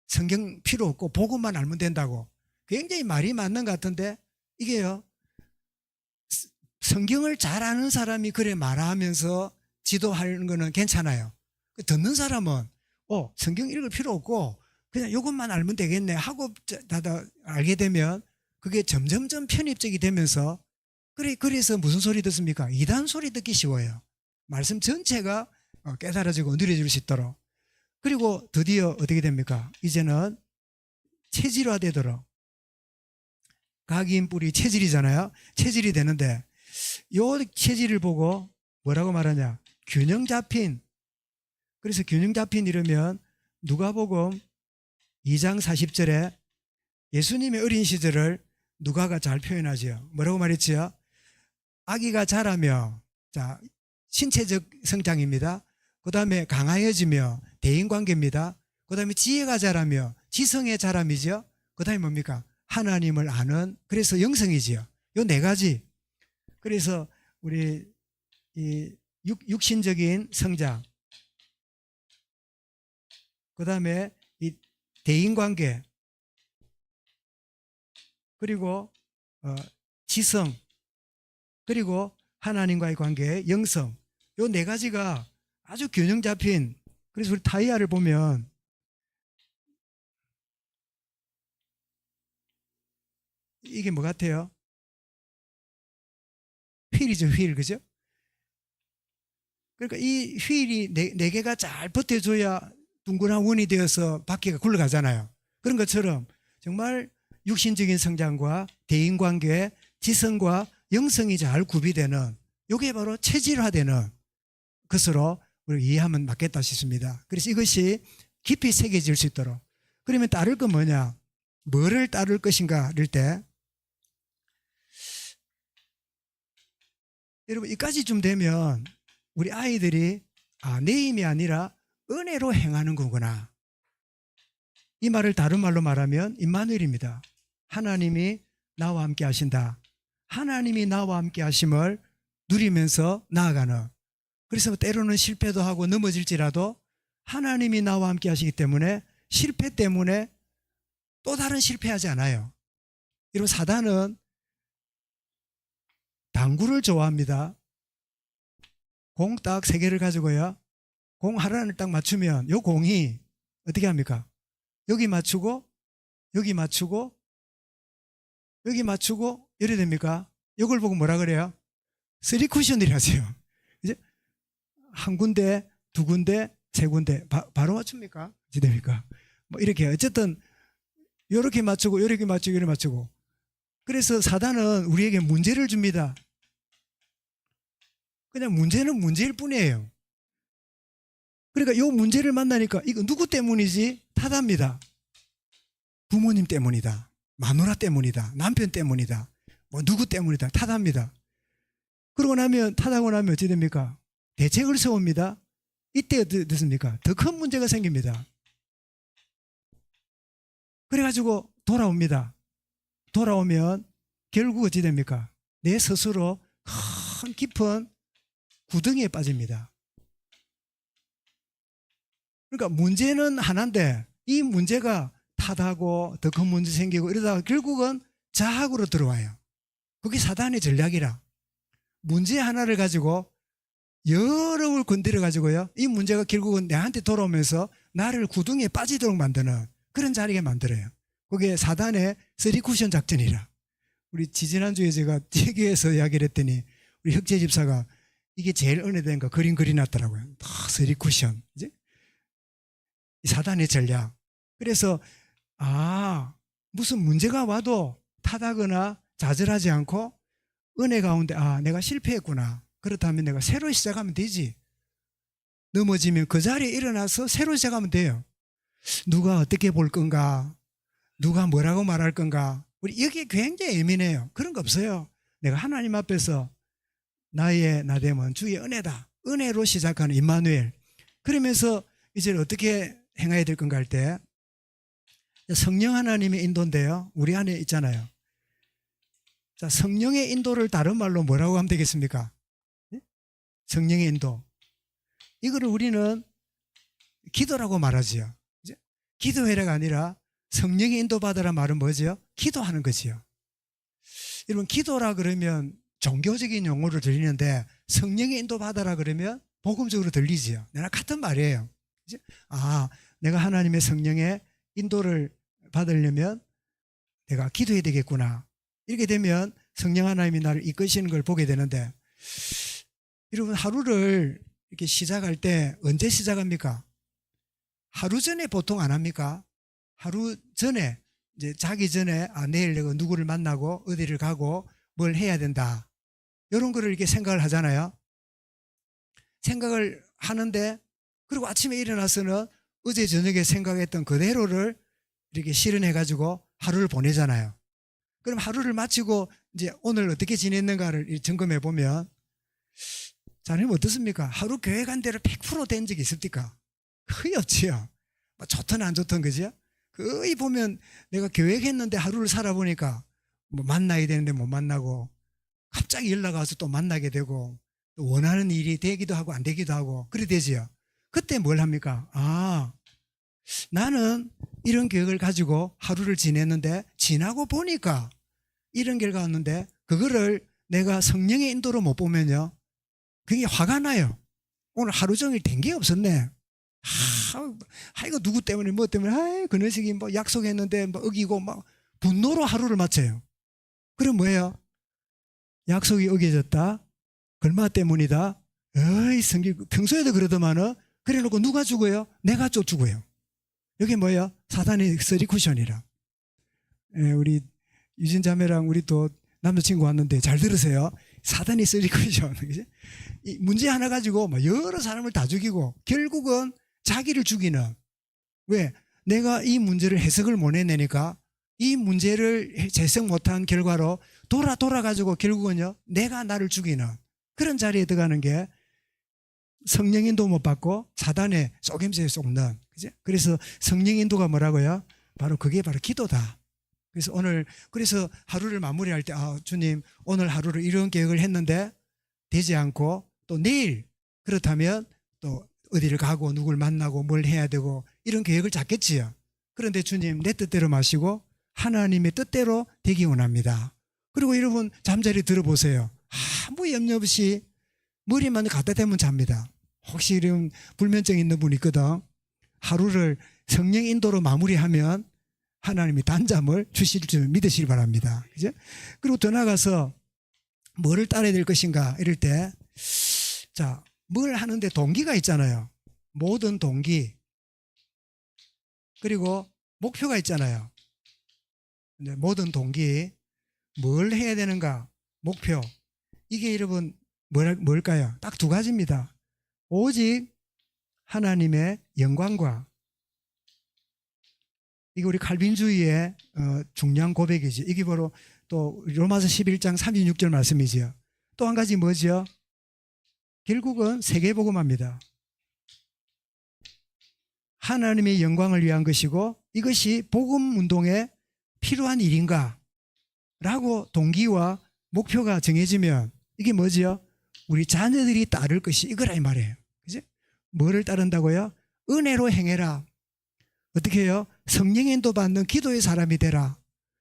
성경 필요 없고 복음만 알면 된다고. 굉장히 말이 맞는 것 같은데 이게요, 성경을 잘 아는 사람이 그래 말하면서 지도하는 거는 괜찮아요. 듣는 사람은 성경 읽을 필요 없고 그냥 이것만 알면 되겠네 하고 알게 되면 그게 점점점 편입적이 되면서 그래서 무슨 소리 듣습니까? 이단 소리 듣기 쉬워요. 말씀 전체가 깨달아지고 누려질 수 있도록. 그리고 드디어 어떻게 됩니까? 이제는 체질화되도록. 각인 뿌리 체질이잖아요. 체질이 되는데 요 체질을 보고 뭐라고 말하냐? 균형 잡힌. 그래서 균형 잡힌 이러면 누가복음 2장 40절에 예수님의 어린 시절을 누가가 잘 표현하죠. 뭐라고 말했지요? 아기가 자라며, 자, 신체적 성장입니다. 그 다음에 강하여지며 대인관계입니다. 그 다음에 지혜가 자라며 지성의 자람이죠. 그 다음에 뭡니까? 하나님을 아는, 그래서 영성이지요. 요 네 가지. 그래서 우리 이 육신적인 성장, 그 다음에 이 대인관계, 그리고 지성, 그리고 하나님과의 관계의 영성, 요 네 가지가 아주 균형 잡힌. 그래서 우리 타이야를 보면 이게 뭐 같아요? 휠이죠, 휠. 그죠? 그러니까 이 휠이 네 개가 잘 버텨줘야 둥근한 원이 되어서 바퀴가 굴러가잖아요. 그런 것처럼 정말 육신적인 성장과 대인관계, 지성과 영성이 잘 구비되는, 이게 바로 체질화되는 것으로 우리 이해하면 맞겠다 싶습니다. 그래서 이것이 깊이 새겨질 수 있도록. 그러면 따를 건 뭐냐? 뭐를 따를 것인가 할 때, 여러분 이까지쯤 되면 우리 아이들이 내 힘이 아니라 은혜로 행하는 거구나. 이 말을 다른 말로 말하면 임마누엘입니다. 하나님이 나와 함께 하신다. 하나님이 나와 함께 하심을 누리면서 나아가는. 그래서 때로는 실패도 하고 넘어질지라도 하나님이 나와 함께 하시기 때문에 실패 때문에 또 다른 실패하지 않아요. 여러분 사단은 당구를 좋아합니다. 공 딱 3개를 가지고요. 공 하나를 딱 맞추면 요 공이 어떻게 합니까? 여기 맞추고 여기 맞추고 여기 맞추고 이래 됩니까? 이걸 보고 뭐라 그래요? 3쿠션이라서요. 이제 한 군데, 두 군데, 세 군데 바로 맞춥니까? 어찌 됩니까? 뭐 이렇게 어쨌든 이렇게 맞추고 이렇게 맞추고 이렇게 맞추고. 그래서 사단은 우리에게 문제를 줍니다. 그냥 문제는 문제일 뿐이에요. 그러니까 이 문제를 만나니까 이거 누구 때문이지? 탓합니다. 부모님 때문이다. 마누라 때문이다. 남편 때문이다. 뭐 누구 때문이다. 탓합니다. 그러고 나면 탓하고 나면 어찌 됩니까? 대책을 세웁니다. 이때 어떻습니까? 더 큰 문제가 생깁니다. 그래가지고 돌아옵니다. 돌아오면 결국 어찌 됩니까? 내 스스로 큰 깊은 구덩이에 빠집니다. 그러니까 문제는 하나인데 이 문제가 탓하고 더 큰 문제 생기고 이러다가 결국은 자학으로 들어와요. 그게 사단의 전략이라. 문제 하나를 가지고 여러 걸 건드려 가지고요. 이 문제가 결국은 내한테 돌아오면서 나를 구덩이에 빠지도록 만드는 그런 자리게 만들어요. 그게 사단의 3쿠션 작전이라. 우리 지지난주에 제가 TV에서 이야기를 했더니 우리 혁재 집사가 이게 제일 은혜된 거 그림 그려놨더라고요. 3쿠션. 이제 사단의 전략. 그래서 무슨 문제가 와도 탓하거나 좌절하지 않고 은혜 가운데 내가 실패했구나. 그렇다면 내가 새로 시작하면 되지. 넘어지면 그 자리에 일어나서 새로 시작하면 돼요. 누가 어떻게 볼 건가? 누가 뭐라고 말할 건가? 우리 여기에 굉장히 예민해요. 그런 거 없어요. 내가 하나님 앞에서 나의 나됨은 주의 은혜다. 은혜로 시작하는 임마누엘. 그러면서 이제 어떻게 행해야 될 건가 할 때 성령 하나님의 인도인데요. 우리 안에 있잖아요. 자, 성령의 인도를 다른 말로 뭐라고 하면 되겠습니까? 성령의 인도. 이거를 우리는 기도라고 말하지요. 기도해라가 아니라 성령의 인도 받으라 말은 뭐죠? 기도하는 거지요. 여러분 기도라 그러면 종교적인 용어를 들리는데 성령의 인도 받아라 그러면 복음적으로 들리지요. 내가 같은 말이에요. 내가 하나님의 성령의 인도를 받으려면 내가 기도해야 되겠구나. 이렇게 되면 성령 하나님이 나를 이끄시는 걸 보게 되는데 여러분 하루를 이렇게 시작할 때 언제 시작합니까? 하루 전에 보통 안 합니까? 하루 전에 이제 자기 전에 내일 내가 누구를 만나고 어디를 가고 뭘 해야 된다. 이런 거를 이렇게 생각을 하잖아요. 생각을 하는데 그리고 아침에 일어나서는 어제 저녁에 생각했던 그대로를 이렇게 실현해 가지고 하루를 보내잖아요. 그럼 하루를 마치고 이제 오늘 어떻게 지냈는가를 점검해 보면 자님 어떻습니까? 하루 계획한 대로 100%된 적이 있습니까? 거의 없지요. 뭐 좋든 안 좋든 그죠? 거의 보면 내가 계획했는데 하루를 살아보니까 뭐 만나야 되는데 못 만나고 갑자기 연락 와서 또 만나게 되고 또 원하는 일이 되기도 하고 안 되기도 하고 그래 되지요. 그때 뭘 합니까? 나는 이런 계획을 가지고 하루를 지냈는데 지나고 보니까 이런 결과가 왔는데 그거를 내가 성령의 인도로 못 보면요 굉장히 화가 나요. 오늘 하루 종일 된 게 없었네. 이거 누구 때문에 뭐 때문에 그 녀석이 뭐 약속했는데 뭐 어기고 막 분노로 하루를 마쳐요. 그럼 뭐예요? 약속이 어겨졌다. 얼마 때문이다. 성경 평소에도 그러더만은 그래 놓고 누가 죽어요? 내가 또 죽어요. 이게 뭐예요? 사단의 쓰리쿠션이라. 우리 유진 자매랑 우리 또 남자친구 왔는데 잘 들으세요. 사단이 쓰리쿠션. 이 문제 하나 가지고 여러 사람을 다 죽이고 결국은 자기를 죽이는. 왜? 내가 이 문제를 해석을 못 해내니까 이 문제를 해석 못한 결과로 돌아가지고 결국은요 내가 나를 죽이는 그런 자리에 들어가는 게 성령인도 못 받고 사단의 속임수에 속는. 그래서 성령인도가 뭐라고요? 바로 그게 바로 기도다. 그래서 오늘 그래서 하루를 마무리할 때 주님 오늘 하루를 이런 계획을 했는데 되지 않고 또 내일 그렇다면 또 어디를 가고 누굴 만나고 뭘 해야 되고 이런 계획을 잡겠지요. 그런데 주님 내 뜻대로 마시고 하나님의 뜻대로 되기 원합니다. 그리고 여러분 잠자리 들어보세요. 아무 염려 없이 머리만 갖다 대면 잡니다. 혹시 이런 불면증 있는 분 있거든. 하루를 성령 인도로 마무리하면 하나님이 단잠을 주실 줄 믿으시기 바랍니다. 그죠? 그리고 더 나아가서 뭐를 따라야 될 것인가 이럴 때 자, 뭘 하는데 동기가 있잖아요. 모든 동기 그리고 목표가 있잖아요. 모든 동기 뭘 해야 되는가 목표 이게 여러분 뭘까요? 딱 두 가지입니다. 오직 하나님의 영광과 이게 우리 칼빈주의의 중요한 고백이지. 이게 바로 또 로마서 11장 36절 말씀이지요. 또 한 가지 뭐죠? 결국은 세계복음화입니다. 하나님의 영광을 위한 것이고 이것이 복음운동에 필요한 일인가? 라고 동기와 목표가 정해지면 이게 뭐지요? 우리 자녀들이 따를 것이 이거라 이 말이에요. 그죠? 뭐를 따른다고요? 은혜로 행해라. 어떻게 해요? 성령 인도 받는 기도의 사람이 되라.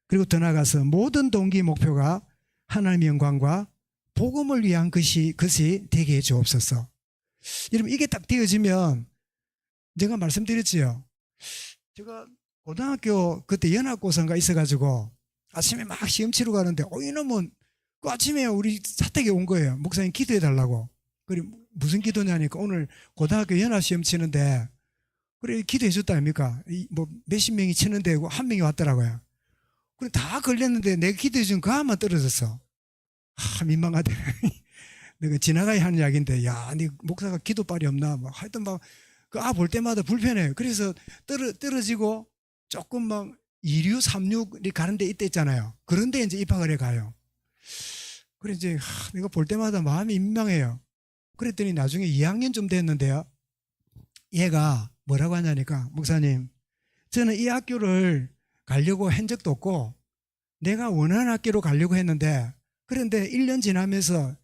그리고 더 나아가서 모든 동기 목표가 하나님의 영광과 복음을 위한 것이 되게 해 주옵소서. 여러분 이게 딱 되어지면 제가 말씀드렸지요. 제가 고등학교 그때 연합고사인가 있어가지고 아침에 막 시험 치러 가는데 이놈은 그 아침에 우리 사택에 온 거예요. 목사님 기도해 달라고. 그리고 무슨 기도냐니까 오늘 고등학교 연합시험 치는데 그래 기도해 줬다 아닙니까? 뭐 몇십 명이 치는데 한 명이 왔더라고요. 그래 다 걸렸는데 내가 기도해 준 그 하나만 떨어졌어. 민망하대. 내가 지나가야 하는 이야기인데 네 목사가 기도빨이 없나? 뭐 하여튼 막 그 볼 때마다 불편해요. 그래서 떨어지고 조금 막 2류, 3류이 가는 데 이때 있잖아요. 그런데 이제 입학을 해 가요. 그래 이제 내가 볼 때마다 마음이 민망해요. 그랬더니 나중에 2학년쯤 됐는데요. 얘가 뭐라고 하냐니까 목사님 저는 이 학교를 가려고 한 적도 없고 내가 원하는 학교로 가려고 했는데 그런데 1년 지나면서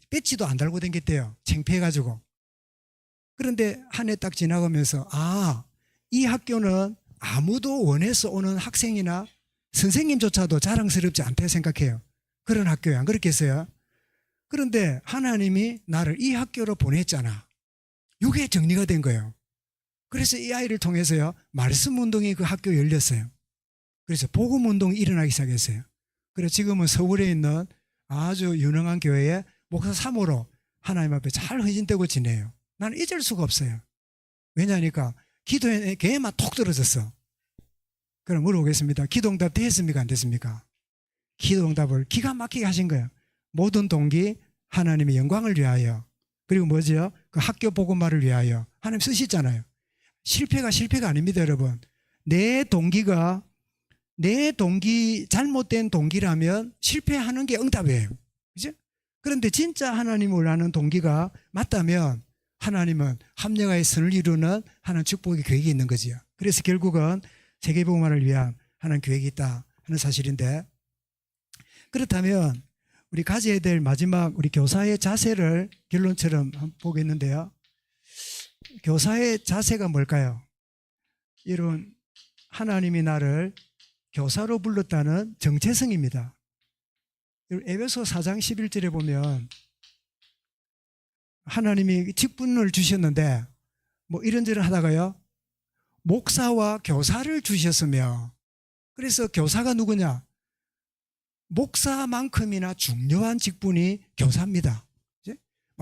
배지도 안 달고 다녔대요. 창피해가지고. 그런데 한 해 딱 지나가면서 이 학교는 아무도 원해서 오는 학생이나 선생님조차도 자랑스럽지 않다 생각해요. 그런 학교야. 안 그렇겠어요? 그런데 하나님이 나를 이 학교로 보냈잖아. 이게 정리가 된 거예요. 그래서 이 아이를 통해서요 말씀 운동이 그 학교에 열렸어요. 그래서 복음 운동이 일어나기 시작했어요. 그래서 지금은 서울에 있는 아주 유능한 교회에 목사 3호로 하나님 앞에 잘 헌신되고 지내요. 나는 잊을 수가 없어요. 왜냐하니까 기도에 걔만 톡 떨어졌어. 그럼 물어보겠습니다. 기도응답 됐습니까? 안 됐습니까? 기도응답을 기가 막히게 하신 거예요. 모든 동기 하나님의 영광을 위하여, 그리고 뭐죠? 그 학교 복음화를 위하여 하나님 쓰시잖아요. 실패가 아닙니다, 여러분. 내 동기가 잘못된 동기라면 실패하는 게 응답이에요. 그죠? 그런데 진짜 하나님을 아는 동기가 맞다면 하나님은 합력하여 선을 이루는 하나님 축복의 계획이 있는 거지요. 그래서 결국은 세계복음화를 위한 하나님 계획이 있다 하는 사실인데, 그렇다면 우리 가져야 될 마지막 우리 교사의 자세를 결론처럼 한번 보겠는데요. 교사의 자세가 뭘까요? 여러분, 하나님이 나를 교사로 불렀다는 정체성입니다. 에베소 4장 11절에 보면 하나님이 직분을 주셨는데 뭐 이런저런 하다가요, 목사와 교사를 주셨으며, 그래서 교사가 누구냐? 목사만큼이나 중요한 직분이 교사입니다.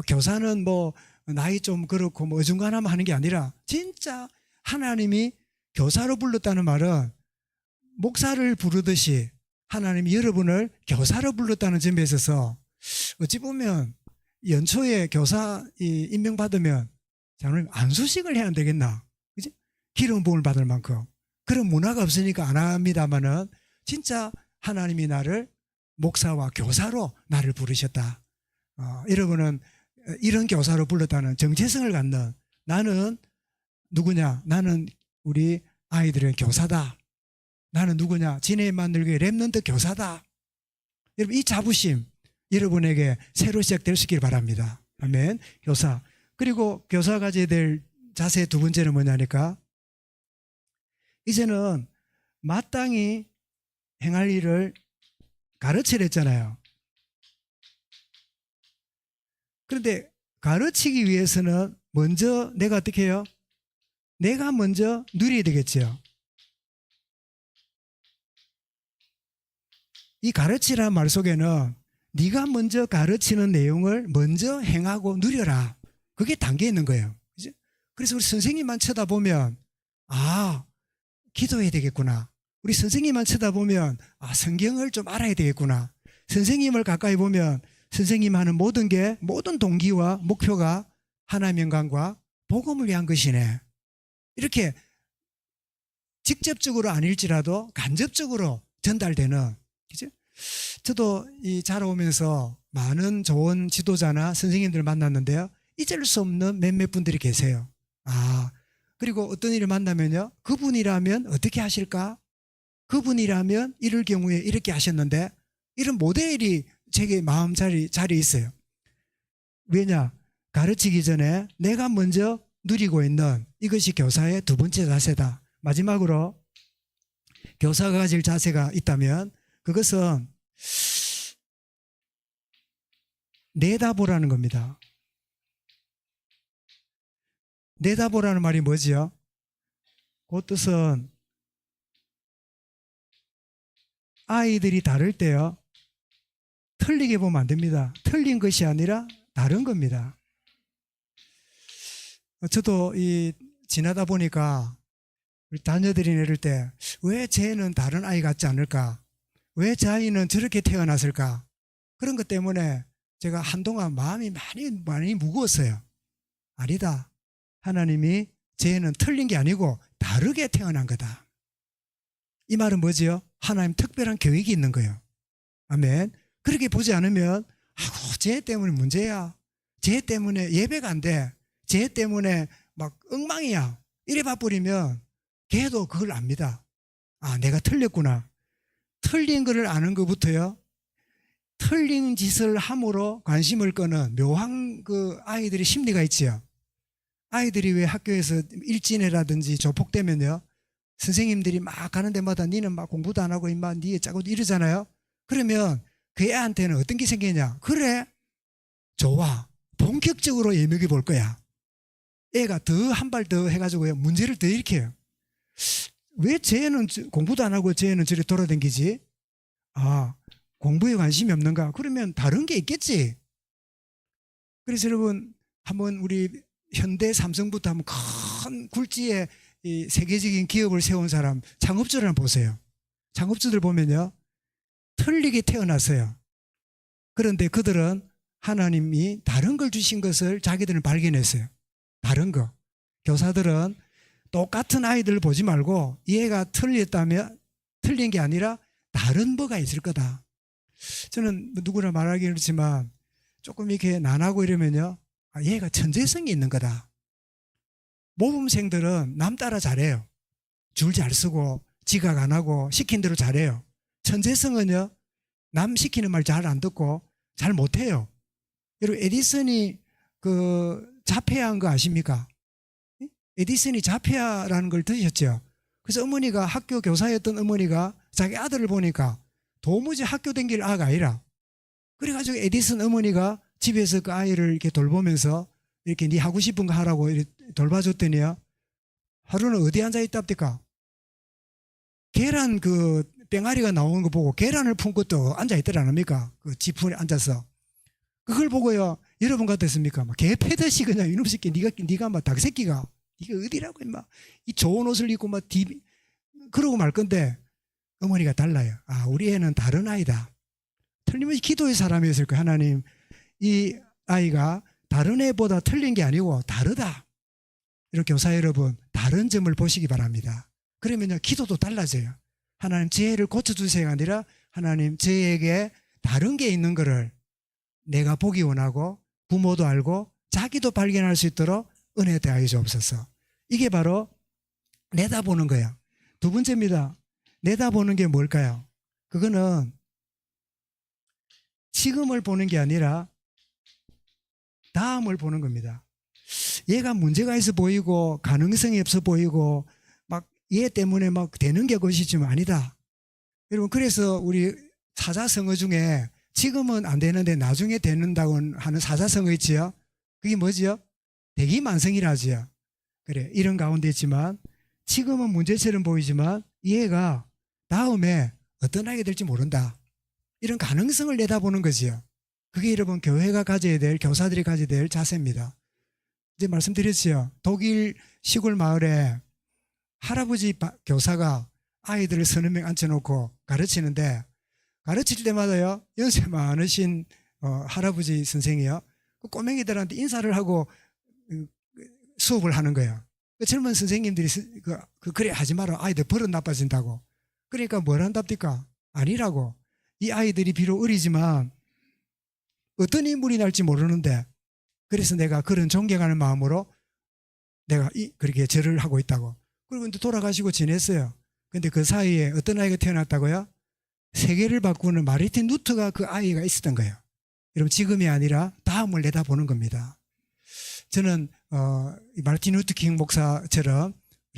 교사는 뭐 나이 좀 그렇고 뭐 어중간하면 하는 게 아니라 진짜 하나님이 교사로 불렀다는 말은 목사를 부르듯이 하나님이 여러분을 교사로 불렀다는 점에 있어서 어찌 보면 연초에 교사 임명받으면 자는 안수식을 해야 되겠나? 그지? 기름 부음을 받을 만큼. 그런 문화가 없으니까 안 합니다만은 진짜 하나님이 나를 목사와 교사로 나를 부르셨다. 여러분은 이런 교사로 불렀다는 정체성을 갖는, 나는 누구냐? 나는 우리 아이들의 교사다. 나는 누구냐? 진해에 만들기 랩런트 교사다. 여러분, 이 자부심 여러분에게 새로 시작될 수 있기를 바랍니다. 아멘. 교사. 그리고 교사가 가져야 될 자세 두 번째는 뭐냐니까, 이제는 마땅히 행할 일을 가르치려 했잖아요. 그런데 가르치기 위해서는 먼저 내가 어떻게 해요? 내가 먼저 누려야 되겠죠. 이 가르치라는 말 속에는 네가 먼저 가르치는 내용을 먼저 행하고 누려라, 그게 담겨 있는 거예요. 그죠? 그래서 우리 선생님만 쳐다보면 기도해야 되겠구나. 우리 선생님만 쳐다보면 성경을 좀 알아야 되겠구나. 선생님을 가까이 보면 선생님 하는 모든 게, 모든 동기와 목표가 하나님의 영광과 복음을 위한 것이네. 이렇게 직접적으로 아닐지라도 간접적으로 전달되는, 그죠? 저도 자라오면서 많은 좋은 지도자나 선생님들을 만났는데요, 잊을 수 없는 몇몇 분들이 계세요. 그리고 어떤 일을 만나면요, 그분이라면 어떻게 하실까? 그분이라면 이럴 경우에 이렇게 하셨는데, 이런 모델이 제게 마음 자리에 있어요. 왜냐? 가르치기 전에 내가 먼저 누리고 있는 이것이 교사의 두 번째 자세다. 마지막으로 교사가 가질 자세가 있다면 그것은 내다보라는 겁니다. 내다보라는 말이 뭐지요? 그 뜻은 아이들이 다를 때요, 틀리게 보면 안 됩니다. 틀린 것이 아니라 다른 겁니다. 저도 지나다 보니까 우리 자녀들이 내릴 때 왜 쟤는 다른 아이 같지 않을까? 왜 저 아이는 저렇게 태어났을까? 그런 것 때문에 제가 한동안 마음이 많이 무거웠어요. 아니다. 하나님이 쟤는 틀린 게 아니고 다르게 태어난 거다. 이 말은 뭐지요? 하나님 특별한 계획이 있는 거예요. 아멘. 그렇게 보지 않으면 쟤 때문에 문제야. 쟤 때문에 예배가 안 돼. 쟤 때문에 막 엉망이야. 이래 봐버리면 걔도 그걸 압니다. 내가 틀렸구나. 틀린 거를 아는 것부터요, 틀린 짓을 함으로 관심을 끄는 묘한 그 아이들의 심리가 있지요. 아이들이 왜 학교에서 일진회라든지 조폭되면요, 선생님들이 막 가는 데마다 니는 막 공부도 안 하고 임마 니 짜고 이러잖아요. 그러면 그 애한테는 어떤 게 생기냐? 그래, 좋아. 본격적으로 예명해 볼 거야. 애가 더 한 발 더 해가지고 문제를 더 일으켜요. 왜 쟤는 공부도 안 하고 쟤는 저리 돌아다니지? 공부에 관심이 없는가? 그러면 다른 게 있겠지. 그래서 여러분 한번 우리 현대 삼성부터 한번 큰 굴지에 이 세계적인 기업을 세운 사람 창업주를 한번 보세요. 창업주들 보면요, 틀리게 태어났어요. 그런데 그들은 하나님이 다른 걸 주신 것을 자기들은 발견했어요. 다른 거. 교사들은 똑같은 아이들을 보지 말고 얘가 틀렸다면 틀린 게 아니라 다른 뭐가 있을 거다. 저는 누구나 말하기 그렇지만 조금 이렇게 난하고 이러면요, 얘가 천재성이 있는 거다. 모범생들은 남 따라 잘해요. 줄 잘 쓰고 지각 안 하고 시킨 대로 잘해요. 천재성은요, 남 시키는 말 잘 안 듣고 잘 못해요. 여러분 에디슨이 그 자폐아한 거 아십니까? 에디슨이 자폐아라는 걸 들으셨죠? 그래서 어머니가 학교 교사였던 어머니가 자기 아들을 보니까 도무지 학교 다닐 아가 아니라, 그래가지고 에디슨 어머니가 집에서 그 아이를 이렇게 돌보면서 이렇게 네 하고 싶은 거 하라고 이렇게 돌봐줬더니요, 하루는 어디 앉아 있답니까? 계란 그 뺑아리가 나오는 거 보고 계란을 품고 또 앉아 있더라 않습니까? 그 지fun에 앉아서. 그걸 보고요, 여러분 같았습니까? 막 개 패듯이 그냥 이놈 새끼 네가 막 닭새끼가 네가 어디라고 임마 이 좋은 옷을 입고 막 그러고 말 건데, 어머니가 달라요. 아, 우리 애는 다른 아이다. 틀림없이 기도의 사람이었을 거예요. 하나님, 이 아이가 다른 애보다 틀린 게 아니고 다르다. 이렇게 교사 여러분, 다른 점을 보시기 바랍니다. 그러면요, 기도도 달라져요. 하나님, 제 애를 고쳐주세요가 아니라 하나님, 저에게 다른 게 있는 거를 내가 보기 원하고 부모도 알고 자기도 발견할 수 있도록 은혜 대하여 주옵소서. 이게 바로 내다보는 거예요. 두 번째입니다. 내다보는 게 뭘까요? 그거는 지금을 보는 게 아니라 다음을 보는 겁니다. 얘가 문제가 있어 보이고 가능성이 없어 보이고 막 얘 때문에 막 되는 게 것이지만 아니다. 여러분, 그래서 우리 사자성어 중에 지금은 안 되는데 나중에 되는다고 하는 사자성어 있지요? 그게 뭐지요? 대기만성이라지요. 그래, 이런 가운데 있지만 지금은 문제처럼 보이지만 얘가 다음에 어떤 아이가 될지 모른다. 이런 가능성을 내다보는 거지요. 그게 여러분 교회가 가져야 될, 교사들이 가져야 될 자세입니다. 이제 말씀드렸지요. 독일 시골 마을에 할아버지 교사가 아이들을 서너 명 앉혀놓고 가르치는데, 가르칠 때마다요, 연세 많으신 할아버지 선생이요, 그 꼬맹이들한테 인사를 하고 수업을 하는 거예요. 그 젊은 선생님들이 그래 하지 마라, 아이들 버릇 나빠진다고. 그러니까 뭘 한답니까? 아니라고. 이 아이들이 비록 어리지만 어떤 인물이 날지 모르는데, 그래서 내가 그런 존경하는 마음으로 내가 그렇게 절을 하고 있다고. 그리고 이제 돌아가시고 지냈어요. 근데 그 사이에 어떤 아이가 태어났다고요? 세계를 바꾸는 마르틴 루터가 그 아이가 있었던 거예요. 여러분, 지금이 아니라 다음을 내다보는 겁니다. 저는 마르틴 루터 킹 목사처럼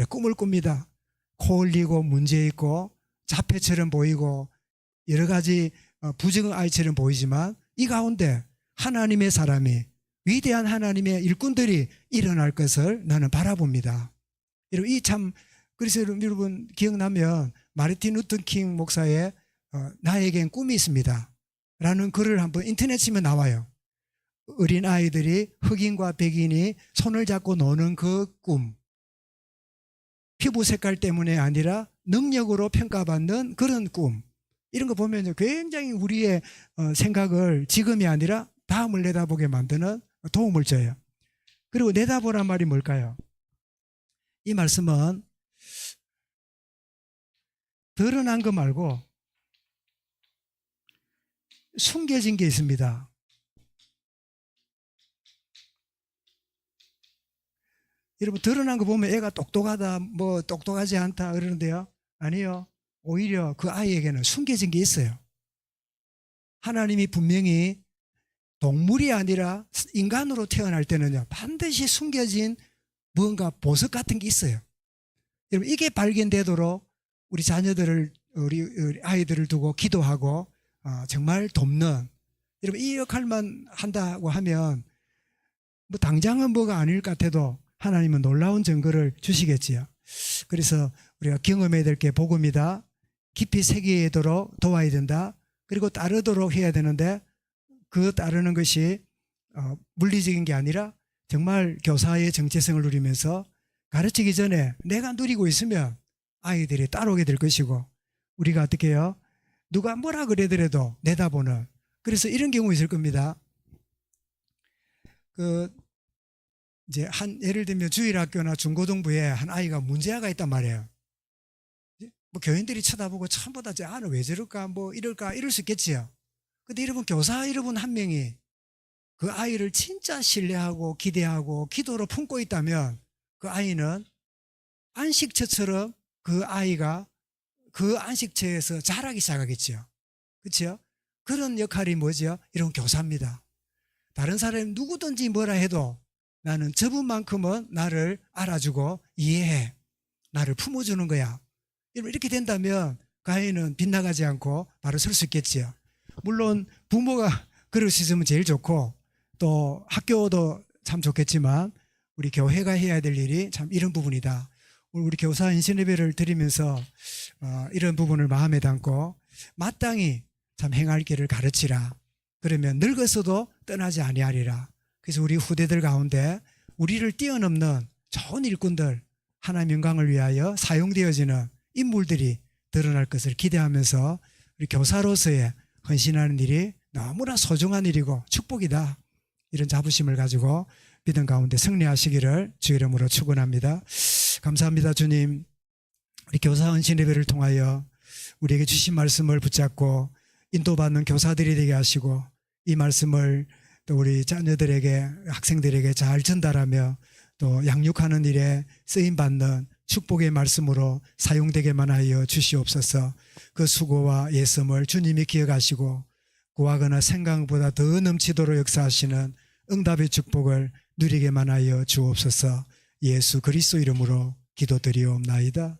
꿈을 꿉니다. 코 흘리고 문제 있고 자폐처럼 보이고 여러 가지 부정의 아이처럼 보이지만 이 가운데 하나님의 사람이, 위대한 하나님의 일꾼들이 일어날 것을 나는 바라봅니다. 여러분, 그래서 여러분 기억나면 마르틴 루터 킹 목사의 나에겐 꿈이 있습니다 라는 글을 한번 인터넷 치면 나와요. 어린 아이들이, 흑인과 백인이 손을 잡고 노는 그 꿈, 피부 색깔 때문에 아니라 능력으로 평가받는 그런 꿈, 이런 거 보면 굉장히 우리의 생각을 지금이 아니라 다음을 내다보게 만드는 도움을 줘요. 그리고 내다보란 말이 뭘까요? 이 말씀은 드러난 거 말고 숨겨진 게 있습니다. 여러분, 드러난 거 보면 애가 똑똑하다, 뭐 똑똑하지 않다 그러는데요, 아니요. 오히려 그 아이에게는 숨겨진 게 있어요. 하나님이 분명히 동물이 아니라 인간으로 태어날 때는요, 반드시 숨겨진 무언가 보석 같은 게 있어요. 여러분, 이게 발견되도록 우리 자녀들을, 우리 아이들을 두고 기도하고 정말 돕는, 여러분, 이 역할만 한다고 하면 뭐 당장은 뭐가 아닐 것 같아도 하나님은 놀라운 증거를 주시겠지요. 그래서 우리가 경험해야 될 게 복음이다, 깊이 새기도록 도와야 된다, 그리고 따르도록 해야 되는데 그 따르는 것이 물리적인 게 아니라 정말 교사의 정체성을 누리면서 가르치기 전에 내가 누리고 있으면 아이들이 따라오게 될 것이고, 우리가 어떻게 해요? 누가 뭐라 그래더라도 내다보는, 그래서 이런 경우 있을 겁니다. 이제 예를 들면 주일학교나 중고등부에 한 아이가 문제아가 있단 말이에요. 뭐 교인들이 쳐다보고 처음보다 저 아는 왜 저럴까, 뭐 이럴까, 이럴 수 있겠지요. 근데 여러분, 교사 여러분 한 명이 그 아이를 진짜 신뢰하고 기대하고 기도로 품고 있다면 그 아이는 안식처처럼 그 아이가 그 안식처에서 자라기 시작하겠죠. 그렇죠? 그런 역할이 뭐죠? 이런 교사입니다. 다른 사람이 누구든지 뭐라 해도 나는 저분만큼은 나를 알아주고 이해해, 나를 품어주는 거야. 이렇게 된다면 그 아이는 빗나가지 않고 바로 설 수 있겠지요. 물론 부모가 그럴 수 있으면 제일 좋고, 또 학교도 참 좋겠지만 우리 교회가 해야 될 일이 참 이런 부분이다. 우리 교사 인신예배를 드리면서 이런 부분을 마음에 담고 마땅히 참 행할 길을 가르치라. 그러면 늙어서도 떠나지 아니하리라. 그래서 우리 후대들 가운데 우리를 뛰어넘는 좋은 일꾼들, 하나님의 영광을 위하여 사용되어지는 인물들이 드러날 것을 기대하면서 우리 교사로서의 헌신하는 일이 너무나 소중한 일이고 축복이다. 이런 자부심을 가지고 믿음 가운데 승리하시기를 주 이름으로 축원합니다. 감사합니다. 주님, 우리 교사 헌신 예배를 통하여 우리에게 주신 말씀을 붙잡고 인도받는 교사들이 되게 하시고, 이 말씀을 또 우리 자녀들에게, 학생들에게 잘 전달하며 또 양육하는 일에 쓰임받는 축복의 말씀으로 사용되게만 하여 주시옵소서. 그 수고와 예섬을 주님이 기억하시고 구하거나 생각보다 더 넘치도록 역사하시는 응답의 축복을 누리게만 하여 주옵소서. 예수 그리스도 이름으로 기도드리옵나이다.